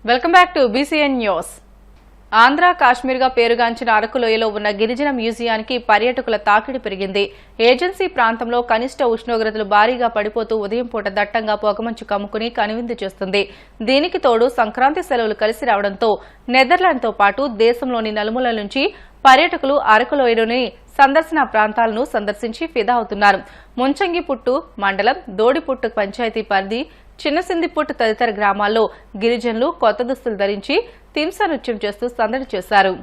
Welcome back to BCN news. Andhra కాశ్మీర్గా పేరుగాంచిన అరకులోయలో ఉన్న గిరిజన మ్యూజియానికి పర్యాటకుల తాకిడి పెరిగింది. ఏజెన్సీ ప్రాంతంలో కనిష్ట ఉష్ణోగ్రతలు భారీగా పడిపోతూ ఉదయం పూట దట్టంగా పొగమంచు కమ్ముకుని కనువిందు చేస్తుంది. దీనికి తోడు సంక్రాంతి సెలవులు కలిసి రావడంతో నెదర్లాండ్తో పాటు దేశంలోని నలుమూలల నుంచి పర్యాటకులు అరకులోయలోని సందర్శన ప్రాంతాలను సందర్శించి ఫిదా అవుతున్నారు. ముంచంగిపుట్టు మండలం దోడిపుట్టు పంచాయతీ పరిధి చిన్నసిందిపుట్టు తదితర గ్రామాల్లో గిరిజనులు కొత్త దుస్తులు ధరించి తింసా నృత్యం చేస్తూ సందడి చేశారు.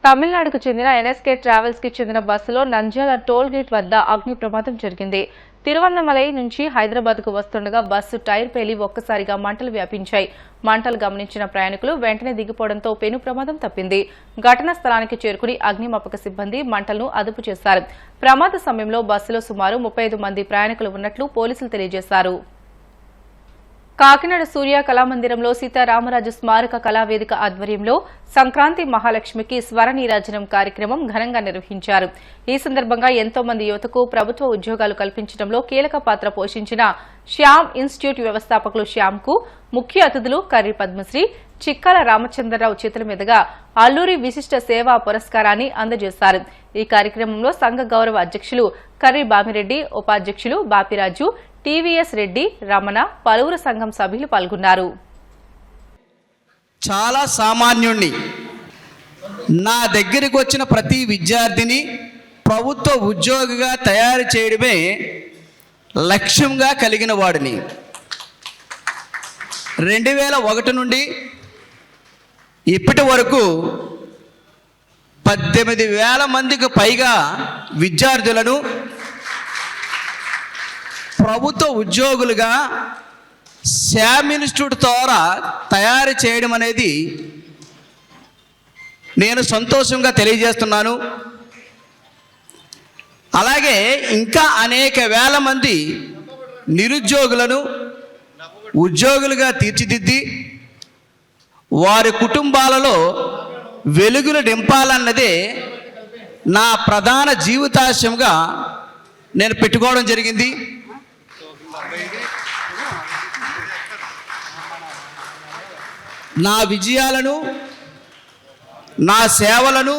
తమిళనాడుకు చెందిన ఎన్ఎస్కే ట్రావెల్స్ కి చెందిన బస్సులో నంద్యాల టోల్ గేట్ వద్ద అగ్ని ప్రమాదం జరిగింది. తిరువన్నమలై నుంచి హైదరాబాద్ కు వస్తుండగా బస్సు టైర్ పేలి ఒక్కసారిగా మంటలు వ్యాపించాయి. మంటలు గమనించిన ప్రయాణికులు వెంటనే దిగిపోవడంతో పెను ప్రమాదం తప్పింది. ఘటనా స్థలానికి చేరుకుని అగ్నిమాపక సిబ్బంది మంటలను అదుపు చేశారు. ప్రమాద సమయంలో బస్సులో సుమారు 35 మంది ప్రయాణికులు ఉన్నట్లు పోలీసులు తెలియజేశారు. కాకినాడ సూర్య కళామందిరంలో సీతారామరాజు స్మారక కళావేదిక ఆధ్వర్యంలో సంక్రాంతి మహాలక్ష్మికి స్వర నీరాజనం కార్యక్రమం ఘనంగా నిర్వహించారు. ఈ సందర్భంగా ఎంతో మంది యువతకు ప్రభుత్వ ఉద్యోగాలు కల్పించడంలో కీలక పాత్ర పోషించిన శ్యామ్ ఇన్స్టిట్యూట్ వ్యవస్థాపకులు శ్యామ్కు ముఖ్య అతిథులు కర్రి పద్మశ్రీ చిక్కాల రామచంద్రరావు చేతుల మీదుగా అల్లూరి విశిష్ట సేవా పురస్కారాన్ని అందజేశారు. ఈ కార్యక్రమంలో సంఘ గౌరవ అధ్యక్షులు కర్రి బామిరెడ్డి, ఉపాధ్యక్షులు బాపిరాజు, టీవీఎస్ రెడ్డి, రమణ, పలువురు సంఘం సభ్యులు పాల్గొన్నారు. చాలా సామాన్యుణ్ణి, నా దగ్గరికి వచ్చిన ప్రతి విద్యార్థిని ప్రభుత్వ ఉద్యోగిగా తయారు చేయడమే లక్ష్యంగా కలిగిన వాడిని. 2001 నుండి ఇప్పటి వరకు 18,000 మందికి పైగా విద్యార్థులను ప్రభుత్వ ఉద్యోగులుగా శ్యామ్ ఇన్స్టిట్యూట్ ద్వారా తయారు చేయడం అనేది నేను సంతోషంగా తెలియజేస్తున్నాను. అలాగే ఇంకా అనేక వేల మంది నిరుద్యోగులను ఉద్యోగులుగా తీర్చిదిద్ది వారి కుటుంబాలలో వెలుగులు నింపాలన్నదే నా ప్రధాన జీవితాశయంగా నేను పెట్టుకోవడం జరిగింది. నా విజయాలను, నా సేవలను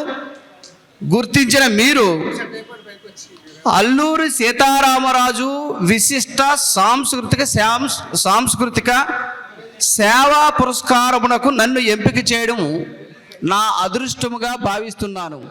గుర్తించిన మీరు అల్లూరి సీతారామరాజు విశిష్ట సాంస్కృతిక సేవా పురస్కారమునకు నన్ను ఎంపిక చేయడం నా అదృష్టముగా భావిస్తున్నాను.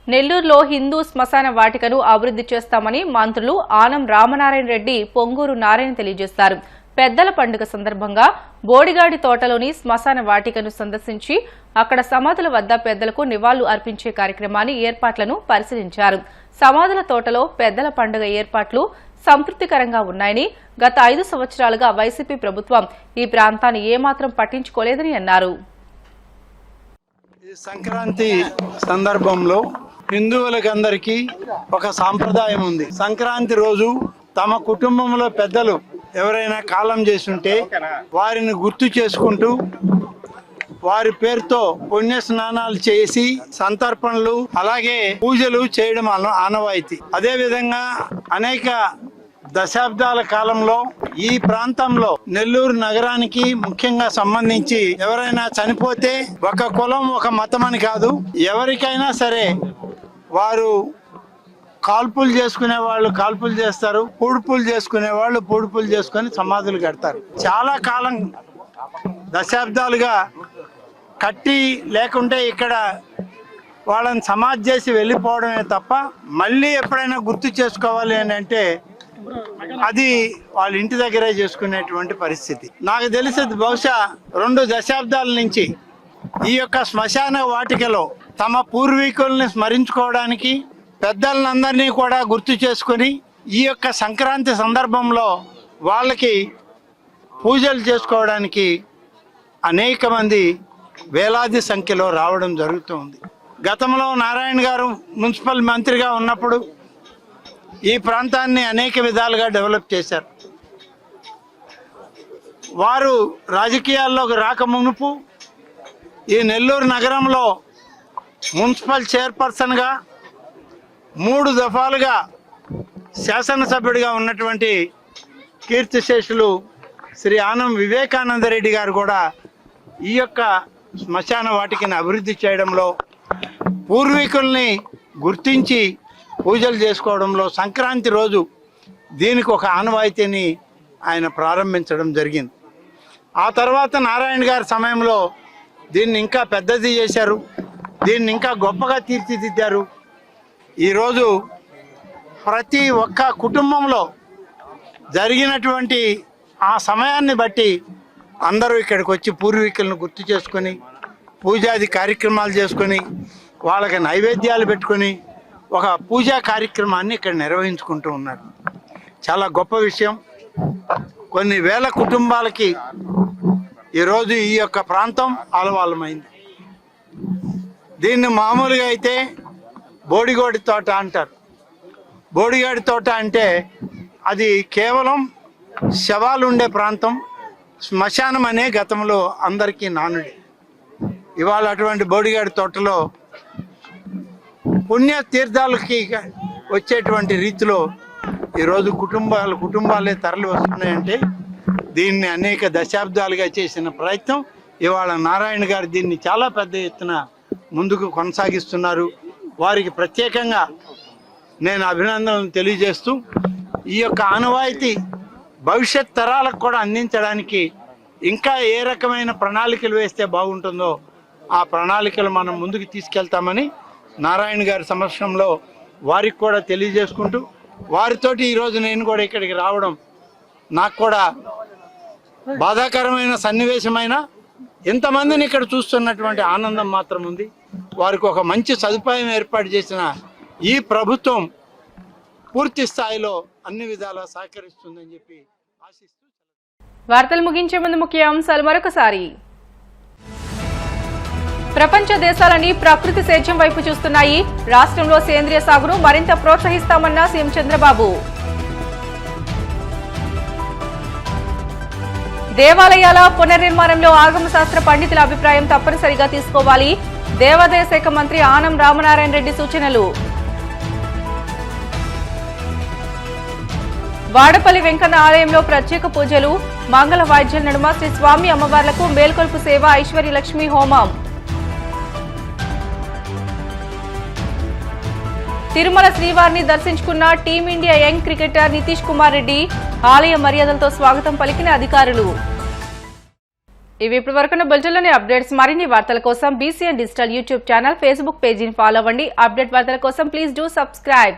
నెల్లూరులో హిందూ శ్మశాన వాటికను అభివృద్ధి చేస్తామని మంత్రులు ఆనం రామనారాయణ రెడ్డి, పొంగూరు నారాయణ తెలియజేశారు. పెద్దల పండుగ సందర్భంగా బోడిగాడి తోటలోని శ్మశాన వాటికను సందర్శించి అక్కడ సమాధుల వద్ద పెద్దలకు నివాళులు అర్పించే కార్యక్రమాన్ని ఏర్పాట్లను పరిశీలించారు. సమాధుల తోటలో పెద్దల పండుగ ఏర్పాట్లు సంతృప్తికరంగా ఉన్నాయని, గత 5 సంవత్సరాలుగా వైసీపీ ప్రభుత్వం ఈ ప్రాంతాన్ని ఏమాత్రం పట్టించుకోలేదని అన్నారు. ఈ సంక్రాంతి సందర్భంలో హిందువులకందరికీ ఒక సాంప్రదాయం ఉంది. సంక్రాంతి రోజు తమ కుటుంబంలో పెద్దలు ఎవరైనా కాలం చేస్తుంటే వారిని గుర్తు చేసుకుంటూ వారి పేరుతో పుణ్య స్నానాలు చేసి సంతర్పణలు అలాగే పూజలు చేయడం ఆనవాయితీ. అదే విధంగా అనేక దశాబ్దాల కాలంలో ఈ ప్రాంతంలో నెల్లూరు నగరానికి ముఖ్యంగా సంబంధించి ఎవరైనా చనిపోతే ఒక కులం ఒక మతం అని కాదు, ఎవరికైనా సరే వారు కాల్పులు చేసుకునే వాళ్ళు కాల్పులు చేస్తారు, పూడుపులు చేసుకునే వాళ్ళు పూడుపులు చేసుకొని సమాధులు కడతారు. చాలా కాలం దశాబ్దాలుగా కట్టి లేకుంటే ఇక్కడ వాళ్ళని సమాధి చేసి వెళ్ళిపోవడమే తప్ప మళ్ళీ ఎప్పుడైనా గుర్తు చేసుకోవాలి అని అంటే అది వాళ్ళ ఇంటి దగ్గరే చేసుకునేటువంటి పరిస్థితి. నాకు తెలిసి బహుశా 2 దశాబ్దాల నుంచి ఈ యొక్క శ్మశాన వాటికలో తమ పూర్వీకుల్ని స్మరించుకోవడానికి పెద్దలందరినీ కూడా గుర్తు చేసుకొని ఈ యొక్క సంక్రాంతి సందర్భంలో వాళ్ళకి పూజలు చేసుకోవడానికి అనేక మంది వేలాది సంఖ్యలో రావడం జరుగుతుంది. గతంలో నారాయణ గారు మున్సిపల్ మంత్రిగా ఉన్నప్పుడు ఈ ప్రాంతాన్ని అనేక విధాలుగా డెవలప్ చేశారు. వారు రాజకీయాల్లోకి రాక మునుపు ఈ నెల్లూరు నగరంలో మున్సిపల్ చైర్పర్సన్గా 3 దఫాలుగా శాసనసభ్యుడిగా ఉన్నటువంటి కీర్తిశేషులు శ్రీ ఆనం వివేకానందరెడ్డి గారు కూడా ఈ యొక్క శ్మశాన వాటికని అభివృద్ధి చేయడంలో పూర్వీకుల్ని గుర్తించి పూజలు చేసుకోవడంలో సంక్రాంతి రోజు దీనికి ఒక ఆనవాయితీని ఆయన ప్రారంభించడం జరిగింది. ఆ తర్వాత నారాయణ గారి సమయంలో దీన్ని ఇంకా పెద్దది చేశారు, దీన్ని ఇంకా గొప్పగా తీర్చిదిద్దారు. ఈరోజు ప్రతి ఒక్క కుటుంబంలో జరిగినటువంటి ఆ సమయాన్ని బట్టి అందరూ ఇక్కడికి వచ్చి పూర్వీకులను గుర్తు చేసుకొని పూజాది కార్యక్రమాలు చేసుకొని వాళ్ళకి నైవేద్యాలు పెట్టుకొని ఒక పూజా కార్యక్రమాన్ని ఇక్కడ నిర్వహించుకుంటూ ఉన్నారు. చాలా గొప్ప విషయం. కొన్ని వేల కుటుంబాలకి ఈరోజు ఈ యొక్క ప్రాంతం ఆలవాలమైంది. దీన్ని మామూలుగా అయితే బోడిగోడి తోట అంటారు. బోడిగోడి తోట అంటే అది కేవలం శవాలు ఉండే ప్రాంతం, శ్మశానం అనే గతంలో అందరికీ నానుడి. ఇవాళ అటువంటి బోడిగోడి తోటలో పుణ్య తీర్థాలకి వచ్చేటువంటి రీతిలో ఈరోజు కుటుంబాలే తరలి వస్తున్నాయంటే దీన్ని అనేక దశాబ్దాలుగా చేసిన ప్రయత్నం ఇవాళ నారాయణ గారు దీన్ని చాలా పెద్ద ఎత్తున ముందుకు కొనసాగిస్తున్నారు. వారికి ప్రత్యేకంగా నేను అభినందనలు తెలియజేస్తూ ఈ యొక్క ఆనవాయితీ భవిష్యత్ తరాలకు కూడా అందించడానికి ఇంకా ఏ రకమైన ప్రణాళికలు వేస్తే బాగుంటుందో ఆ ప్రణాళికలు మనం ముందుకు తీసుకెళ్తామని నారాయణ గారి సమక్షంలో వారికి కూడా తెలియజేసుకుంటూ వారితోటి ఈరోజు నేను కూడా ఇక్కడికి రావడం నాకు కూడా బాధాకరమైన సన్నివేశమైన ఇంతమందిని ఇక్కడ చూస్తున్నటువంటి ఆనందం మాత్రం ఉంది. వారికి ఒక మంచి సదుపాయం ఏర్పాటు చేసిన ఈ ప్రభుత్వం పూర్తి స్థాయిలో అన్ని విధాలా సహకరిస్తుందని చెప్పి ఆశిస్తూ వార్తలు ముగించే ముందు ముఖ్య అంశాలు మరొకసారి. ప్రపంచ దేశాలని ప్రకృతి సేద్యం వైపు చూస్తున్నాయి. రాష్ట్రంలో సేంద్రియ సాగును మరింత ప్రోత్సహిస్తామన్న సీఎం చంద్రబాబు. దేవాలయాల పునర్నిర్మాణంలో ఆగమ శాస్త్ర పండితుల అభిప్రాయం తప్పనిసరిగా తీసుకోవాలి. దేవాదాయ శాఖ మంత్రి ఆనం రామనారాయణ రెడ్డి సూచనలు. వాడపల్లి వెంకన్న ఆలయంలో ప్రత్యేక పూజలు, మంగళ వాయిద్యాల నడుమ శ్రీ స్వామి అమ్మవార్లకు మేల్కొల్పు సేవ, ఐశ్వర్య లక్ష్మి హోమం. తిరుమల శ్రీవారిని దర్శించుకున్న team India young cricketer Nitish Kumar Reddy. ఆలయ మర్యాదలతో స్వాగతం పలికిన అధికారులు. ఇవి ఇప్పటి వరకున్న బులెటిన్లోని అప్డేట్స్. మరిన్ని వార్తల కోసం BCN digital YouTube channel, Facebook పేజీని ఫాలో అవ్వండి. అప్డేట్ వార్తల కోసం ప్లీజ్ డూ సబ్స్క్రైబ్.